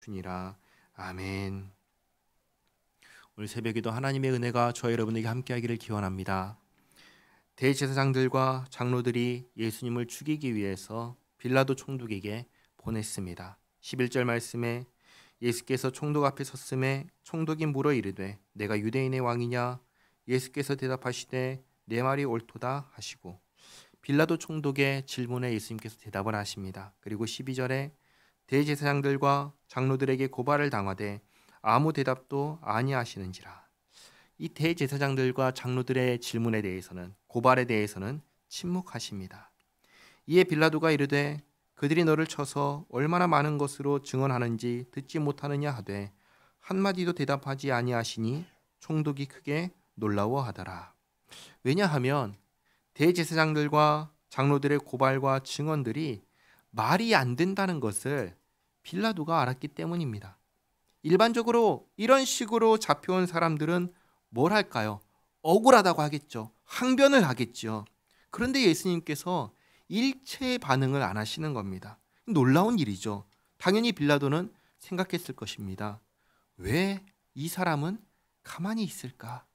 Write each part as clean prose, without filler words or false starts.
주니라. 아멘. 오늘 새벽에도 하나님의 은혜가 저와 여러분에게 함께하기를 기원합니다. 대제사장들과 장로들이 예수님을 죽이기 위해서 빌라도 총독에게 보냈습니다. 11절 말씀에 예수께서 총독 앞에 섰음에 총독이 물어 이르되 내가 유대인의 왕이냐? 예수께서 대답하시되 내 말이 옳도다 하시고 빌라도 총독의 질문에 예수님께서 대답을 하십니다. 그리고 12절에 대제사장들과 장로들에게 고발을 당하되 아무 대답도 아니하시는지라. 이 대제사장들과 장로들의 질문에 대해서는, 고발에 대해서는 침묵하십니다. 이에 빌라도가 이르되 그들이 너를 쳐서 얼마나 많은 것으로 증언하는지 듣지 못하느냐 하되 한마디도 대답하지 아니하시니 총독이 크게 놀라워하더라. 왜냐하면 대제사장들과 장로들의 고발과 증언들이 말이 안 된다는 것을 빌라도가 알았기 때문입니다. 일반적으로 이런 식으로 잡혀온 사람들은 뭘 할까요? 억울하다고 하겠죠. 항변을 하겠죠. 그런데 예수님께서 일체의 반응을 안 하시는 겁니다. 놀라운 일이죠. 당연히 빌라도는 생각했을 것입니다. 왜 이 사람은 가만히 있을까?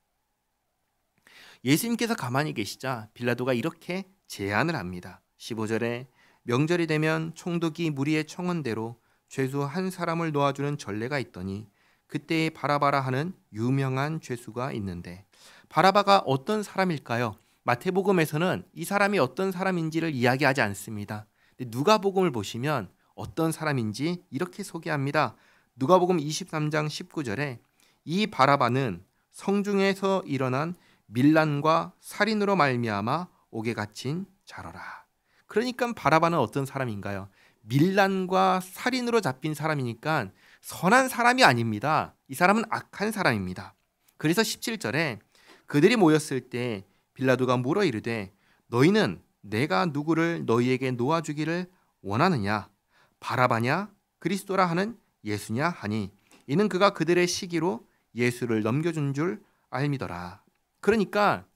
예수님께서 가만히 계시자 빌라도가 이렇게 제안을 합니다. 15절에 명절이 되면 총독이 무리의 청원대로 죄수 한 사람을 놓아주는 전례가 있더니 그때에 바라바라 하는 유명한 죄수가 있는데, 바라바가 어떤 사람일까요? 마태복음에서는 이 사람이 어떤 사람인지를 이야기하지 않습니다. 누가복음을 보시면 어떤 사람인지 이렇게 소개합니다. 누가복음 23장 19절에 이 바라바는 성중에서 일어난 밀란과 살인으로 말미암아 옥에 갇힌 자로라. 그러니까 바라바는 어떤 사람인가요? 밀란과 살인으로 잡힌 사람이니까 선한 사람이 아닙니다. 이 사람은 악한 사람입니다. 그래서 17절에 그들이 모였을 때 빌라도가 물어 이르되 너희는 내가 누구를 너희에게 놓아주기를 원하느냐? 바라바냐? 그리스도라 하는 예수냐? 하니 이는 그가 그들의 시기로 예수를 넘겨준 줄 알미더라. 그러니까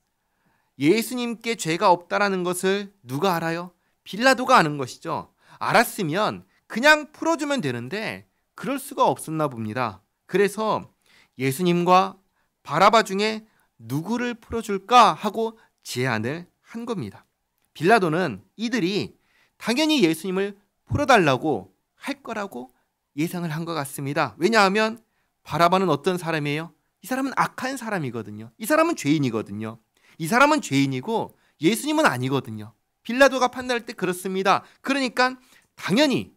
예수님께 죄가 없다라는 것을 누가 알아요? 빌라도가 아는 것이죠. 알았으면 그냥 풀어주면 되는데 그럴 수가 없었나 봅니다. 그래서 예수님과 바라바 중에 누구를 풀어줄까 하고 제안을 한 겁니다. 빌라도는 이들이 당연히 예수님을 풀어달라고 할 거라고 예상을 한 것 같습니다. 왜냐하면 바라바는 어떤 사람이에요? 이 사람은 악한 사람이거든요. 이 사람은 죄인이거든요. 이 사람은 죄인이고 예수님은 아니거든요. 빌라도가 판단할 때 그렇습니다. 그러니까 당연히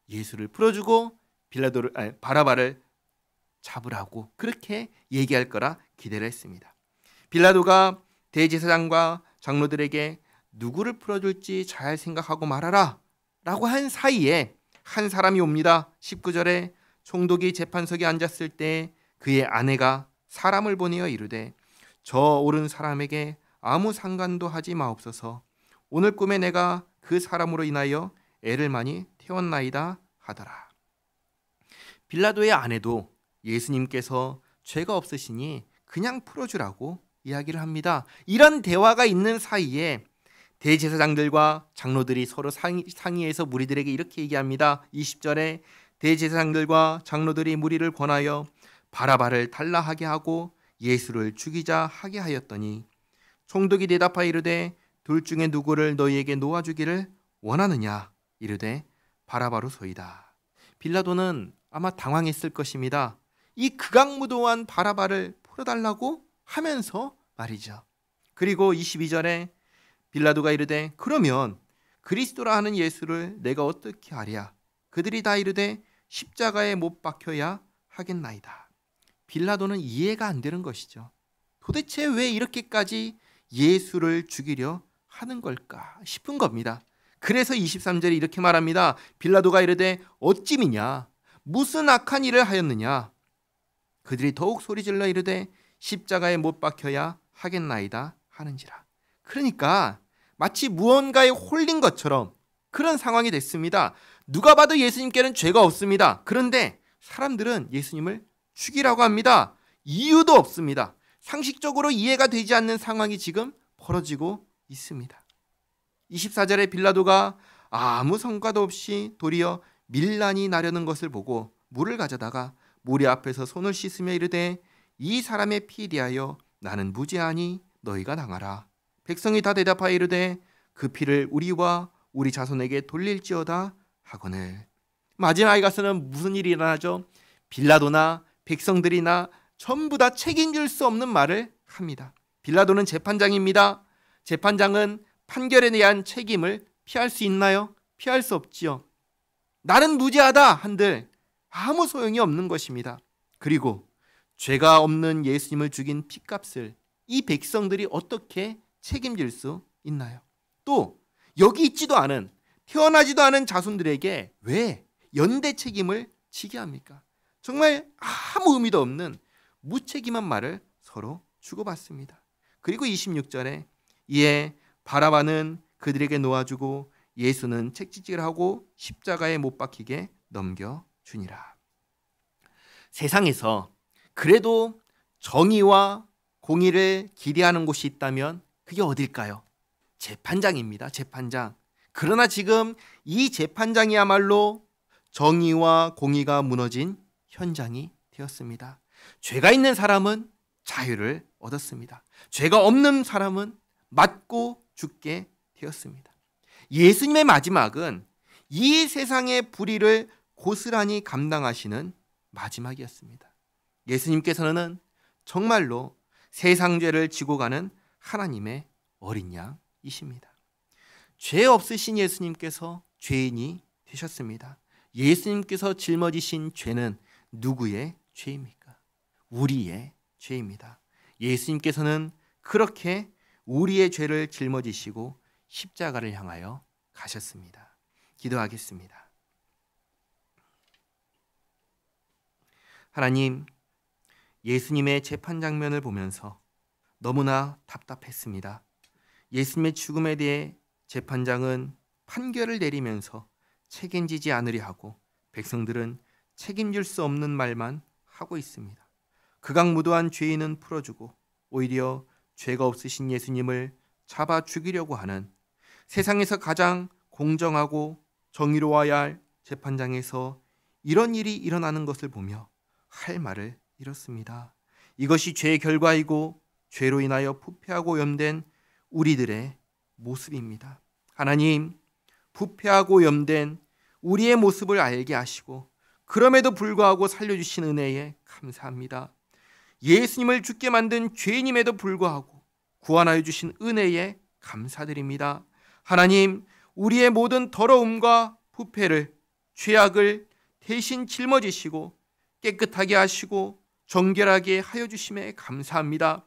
예수를 풀어주고 바라바를 잡으라고 그렇게 얘기할 거라 기대를 했습니다. 빌라도가 대제사장과 장로들에게 누구를 풀어줄지 잘 생각하고 말하라 라고 한 사이에 한 사람이 옵니다. 19절에 총독이 재판석에 앉았을 때 그의 아내가 사람을 보내어 이르되 저 오른 사람에게 아무 상관도 하지 마옵소서. 오늘 꿈에 내가 그 사람으로 인하여 애를 많이 태웠나이다 하더라. 빌라도의 아내도 예수님께서 죄가 없으시니 그냥 풀어주라고 이야기를 합니다. 이런 대화가 있는 사이에 대제사장들과 장로들이 서로 상의해서 무리들에게 이렇게 얘기합니다. 20절에 대제사장들과 장로들이 무리를 권하여 바라바를 탈라하게 하고 예수를 죽이자 하게 하였더니 총독이 대답하여 이르되 둘 중에 누구를 너희에게 놓아주기를 원하느냐? 이르되 바라바로소이다. 빌라도는 아마 당황했을 것입니다. 이 극악무도한 바라바를 풀어달라고 하면서 말이죠. 그리고 22절에 빌라도가 이르되 그러면 그리스도라 하는 예수를 내가 어떻게 하랴? 그들이 다 이르되 십자가에 못 박혀야 하겠나이다. 빌라도는 이해가 안 되는 것이죠. 도대체 왜 이렇게까지 예수를 죽이려 하는 걸까 싶은 겁니다. 그래서 23절에 이렇게 말합니다. 빌라도가 이르되 어찌미냐? 무슨 악한 일을 하였느냐? 그들이 더욱 소리질러 이르되 십자가에 못 박혀야 하겠나이다 하는지라. 그러니까 마치 무언가에 홀린 것처럼 그런 상황이 됐습니다. 누가 봐도 예수님께는 죄가 없습니다. 그런데 사람들은 예수님을 죽이라고 합니다. 이유도 없습니다. 상식적으로 이해가 되지 않는 상황이 지금 벌어지고 있습니다. 24절에 빌라도가 아무 성과도 없이 도리어 밀란이 나려는 것을 보고 물을 가져다가 무리 앞에서 손을 씻으며 이르되 이 사람의 피에 대하여 나는 무죄하니 너희가 당하라. 백성이 다 대답하여 이르되 그 피를 우리와 우리 자손에게 돌릴지어다 하거늘. 마지막에 가서는 무슨 일이 일어나죠? 빌라도나 백성들이나 전부 다 책임질 수 없는 말을 합니다. 빌라도는 재판장입니다. 재판장은 판결에 대한 책임을 피할 수 있나요? 피할 수 없지요. 나는 무죄하다 한들 아무 소용이 없는 것입니다. 그리고 죄가 없는 예수님을 죽인 핏값을 이 백성들이 어떻게 책임질 수 있나요? 또 여기 있지도 않은, 태어나지도 않은 자손들에게 왜 연대 책임을 지게 합니까? 정말 아무 의미도 없는 무책임한 말을 서로 주고받습니다. 그리고 26절에 이에 바라바는 그들에게 놓아주고 예수는 채찍질하고 십자가에 못 박히게 넘겨주니라. 세상에서 그래도 정의와 공의를 기대하는 곳이 있다면 그게 어딜까요? 재판장입니다. 재판장. 그러나 지금 이 재판장이야말로 정의와 공의가 무너진 현장이 되었습니다. 죄가 있는 사람은 자유를 얻었습니다. 죄가 없는 사람은 맞고 죽게 되었습니다. 예수님의 마지막은 이 세상의 불의를 고스란히 감당하시는 마지막이었습니다. 예수님께서는 정말로 세상 죄를 지고 가는 하나님의 어린 양이십니다. 죄 없으신 예수님께서 죄인이 되셨습니다. 예수님께서 짊어지신 죄는 누구의 죄입니까? 우리의 죄입니다. 예수님께서는 그렇게 우리의 죄를 짊어지시고 십자가를 향하여 가셨습니다. 기도하겠습니다. 하나님, 예수님의 재판 장면을 보면서 너무나 답답했습니다. 예수님의 죽음에 대해 재판장은 판결을 내리면서 책임지지 않으려 하고 백성들은 책임질 수 없는 말만 하고 있습니다. 극악무도한 죄인은 풀어주고 오히려 죄가 없으신 예수님을 잡아 죽이려고 하는 세상에서 가장 공정하고 정의로워야 할 재판장에서 이런 일이 일어나는 것을 보며 할 말을 잃었습니다. 이것이 죄의 결과이고 죄로 인하여 부패하고 오염된 우리들의 모습입니다. 하나님, 부패하고 오염된 우리의 모습을 알게 하시고 그럼에도 불구하고 살려주신 은혜에 감사합니다. 예수님을 죽게 만든 죄인임에도 불구하고 구원하여 주신 은혜에 감사드립니다. 하나님, 우리의 모든 더러움과 부패를, 죄악을 대신 짊어지시고 깨끗하게 하시고 정결하게 하여 주심에 감사합니다.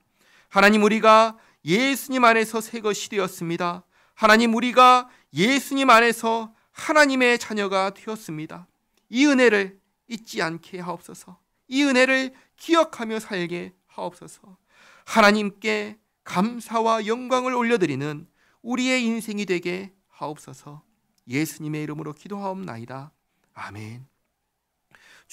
하나님, 우리가 예수님 안에서 새 것이 되었습니다. 하나님, 우리가 예수님 안에서 하나님의 자녀가 되었습니다. 이 은혜를 잊지 않게 하옵소서. 이 은혜를 기억하며 살게 하옵소서. 하나님께 감사와 영광을 올려드리는 우리의 인생이 되게 하옵소서. 예수님의 이름으로 기도하옵나이다. 아멘.